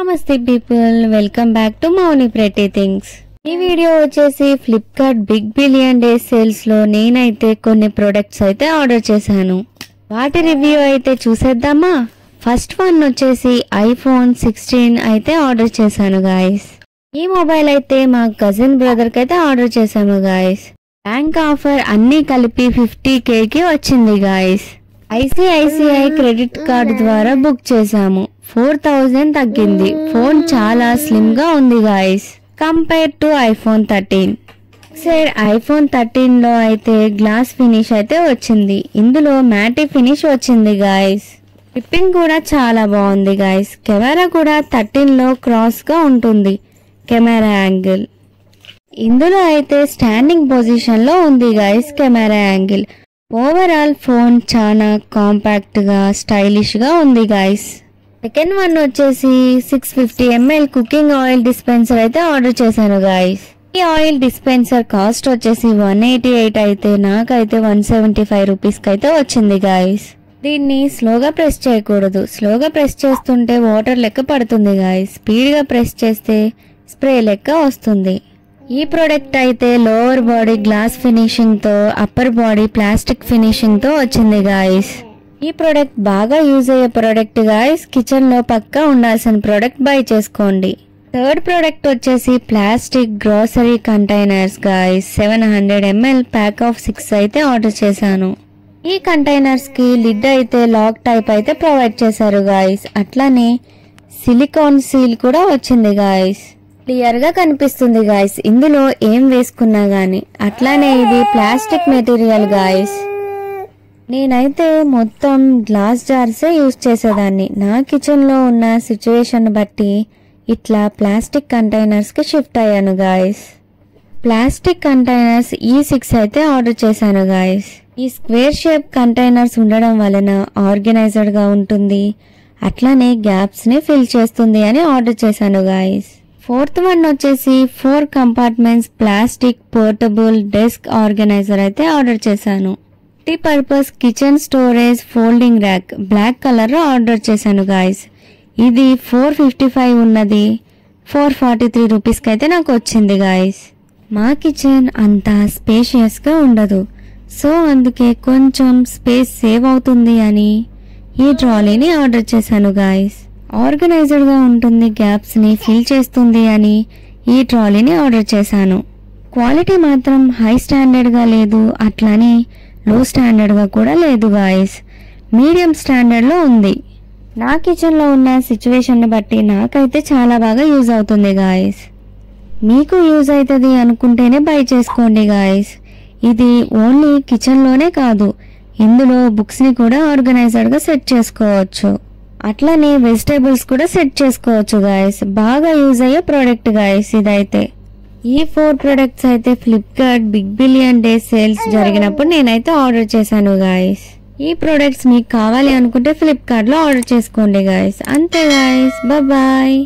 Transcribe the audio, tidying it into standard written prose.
నమస్తే people, welcome back to Mouni pretty things. ఈ video వచ్చేసి Flipkart big billion day sales లో నేనైతే కొన్ని ప్రొడక్ట్స్ అయితే ఆర్డర్ చేశాను. వాటి రివ్యూ అయితే చూసేద్దామా. ఫస్ట్ వన్ వచ్చేసి ఐఫోన్ 16 అయితే ఆర్డర్ చేశాను గాయస్. ఈ మొబైల్ అయితే మా కజిన్ బ్రదర్ కి అయితే ఆర్డర్ చేశాము గాయస్. బ్యాంక్ ఆఫర్ అన్ని కలిపి 50K కి వచ్చింది గాయస్. ఐసిఐసిఐ క్రెడిట్ కార్డు ద్వారా బుక్ చేశాము. 4000 తగ్గింది. ఫోన్ చాలా స్లిమ్ గా ఉంది guys compare to iPhone 13. Side iPhone 13 లో అయితే గ్లాస్ ఫినిష్ అయితే వచ్చింది. ఇందులో మ్యాటీ ఫినిష్ వచ్చింది గాయస్. క్లిప్పింగ్ కూడా చాలా బాగుంది గాయస్. కెమెరా కూడా 13 లో క్రాస్ గా ఉంటుంది కెమెరా యాంగిల్. ఇందులో అయితే స్టాండింగ్ పొజిషన్ లో ఉంది guys camera angle. Overall phone చాలా కాంపాక్ట్ గా స్టైలిష్ గా ఉంది గాయస్. సెకండ్ వన్ వచ్చేసి 650 ml కుకింగ్ ఆయిల్ డిస్పెన్సర్ అయితే ఆర్డర్ చేశాను గాయస్. ఈ ఆయిల్ డిస్పెన్సర్ కాస్ట్ వచ్చేసి 188 అయితే నాకైతే 175 రూపీస్ కి అయితే వచ్చింది గాయస్. దీన్ని స్లోగా ప్రెస్ చేయకూడదు. స్లోగా ప్రెస్ చేస్తుంటే వాటర్ లెక్క పడుతుంది గాయస్. స్పీడ్ గా ప్రెస్ చేస్తే స్ప్రే లెక్క వస్తుంది. ఈ ప్రోడక్ట్ అయితే లోవర్ బాడీ గ్లాస్ ఫినిషింగ్ తో, అప్పర్ బాడీ ప్లాస్టిక్ ఫినిషింగ్ తో వచ్చింది గాయస్. ఈ ప్రోడక్ట్ బాగా యూజ్ అయ్యే ప్రోడక్ట్ గాయస్. కిచెన్ లో పక్కా ఉండాల్సిన ప్రోడక్ట్ బై చేసుకోండి. థర్డ్ ప్రోడక్ట్ వచ్చేసి plastic grocery containers guys. 700 ml pack of 6 అయితే ఆర్డర్ చేశాను. ఈ కంటైనర్స్ కి లిడ్ అయితే లాక్ టైప్ అయితే ప్రొవైడ్ చేశారు గాయస్. అట్లానే సిలికాన్ సీల్ కూడా వచ్చింది గాయస్. క్లియర్ గా కనిపిస్తుంది గాయస్ ఇందులో ఏం వేసుకున్నా గానీ. అట్లానే ఇది ప్లాస్టిక్ మెటీరియల్ గాయస్. నేనైతే మొత్తం గ్లాస్ జార్సే యూజ్ చేసేదాన్ని. నా కిచెన్ లో ఉన్న సిచ్యువేషన్ బట్టి ఇట్లా ప్లాస్టిక్ కంటైనర్స్ కి షిఫ్ట్ అయ్యాను గాయస్. ప్లాస్టిక్ కంటైనర్స్ E6 అయితే ఆర్డర్ చేశాను గాయస్. ఈ స్క్వేర్ షేప్ కంటైనర్స్ ఉండడం వలన ఆర్గనైజ్డ్ గా ఉంటుంది, అట్లానే గ్యాప్స్ ని ఫిల్ చేస్తుంది అని ఆర్డర్ చేశాను గాయస్. ఫోర్త్ వన్ వచ్చేసి 4 compartments plastic portable desk organiser అయితే ఆర్డర్ చేశాను. Multipurpose kitchen storage folding rack black colour లో ఆర్డర్ చేశాను గాయస్. ఇది 455 ఉన్నది 443 రూపీస్ కి అయితే నాకు వచ్చింది గాయస్. మా కిచెన్ అంతా స్పేషియస్ గా ఉండదు, సో అందుకే కొంచెం స్పేస్ సేవ్ అవుతుంది అని ఈ ట్రాలీని ఆర్డర్ చేశాను గాయస్. ఆర్గనైజ్డ్ గా ఉంటుంది, గ్యాప్స్ ని ఫిల్ చేస్తుంది అని ఈ ట్రాలీని ఆర్డర్ చేశాను. క్వాలిటీ మాత్రం హై స్టాండర్డ్ గా లేదు, అట్లానే లో స్టాండర్డ్ గా కూడా లేదు గాయస్. మీడియం స్టాండర్డ్ లో ఉంది. నా కిచెన్ లో ఉన్న సిచ్యువేషన్ ని బట్టి నాకైతే చాలా బాగా యూజ్ అవుతుంది గాయస్. మీకు యూజ్ అవుతుంది అనుకుంటేనే బై చేసుకోండి గాయస్. ఇది ఓన్లీ కిచెన్ లోనే కాదు, ఇందులో బుక్స్ ని కూడా ఆర్గనైజ్డ్ గా సెట్ చేసుకోవచ్చు. అట్లానే వెజిటేబుల్స్ కూడా సెట్ చేసుకోవచ్చు గాయస్. బాగా యూజ్ అయ్యే ప్రోడక్ట్ గాయస్ ఇదైతే. ఈ 4 ప్రొడక్ట్స్ అయితే Flipkart big billion day sales జరిగినప్పుడు నేనైతే ఆర్డర్ చేశాను గాయస్. ఈ ప్రొడక్ట్స్ మీకు కావాలి అనుకుంటే ఫ్లిప్కార్ట్ లో ఆర్డర్ చేసుకోండి గాయస్. అంతే గాయస్, బాయ్.